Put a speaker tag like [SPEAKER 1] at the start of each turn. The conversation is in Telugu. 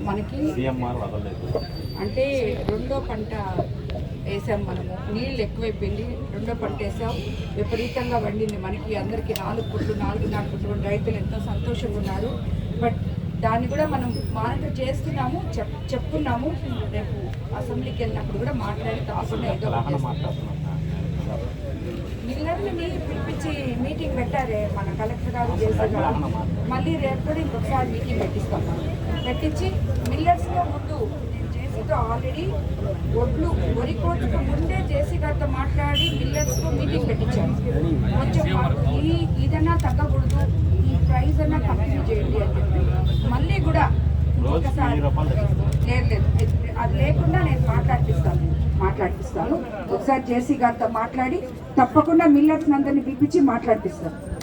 [SPEAKER 1] మనకి అంటే రెండో పంట వేసాం, మనము నీళ్ళు ఎక్కువైపోయింది, రెండో పంట వేసాం, విపరీతంగా వండింది మనకి అందరికీ 4 పుట్లు 4.5 పుట్లు రైతులు ఎంతో సంతోషంగా ఉన్నారు. బట్ దాన్ని కూడా మనం మానిటర్ చేస్తున్నాము, చెప్పుకున్నాము. రేపు అసెంబ్లీకి వెళ్ళినప్పుడు కూడా మాట్లాడి తప్పకుండా ఏదో మిల్లర్లని పిలిపించి మీటింగ్ పెట్టారే మన కలెక్టర్ గారు చేశారు. మళ్ళీ రేపు కూడా ఇంకొకసారి మీటింగ్ పెట్టిస్తాం, పెట్టించి మిల్లర్స్లో ముందు జేసీతో ఆల్రెడీ ఒడ్లు వరి కోతకు ముందే జేసీ గారితో మాట్లాడి మిల్లర్స్తో మీటింగ్ పెట్టించాము. కొంచెం ఇదన్నా తగ్గకూడదు, ఈ ప్రైస్ అన్నా కంటిన్యూ చేయండి అని చెప్పి మళ్ళీ కూడా ఇంకొకసారి లేదు అది లేకుండా నేను మాట్లాడిపిస్తాను. ఒకసారి జేసీ గారితో మాట్లాడి తప్పకుండా మిల్లర్స్ అందరినీ పిలిపించి మాట్లాడిపిస్తాను.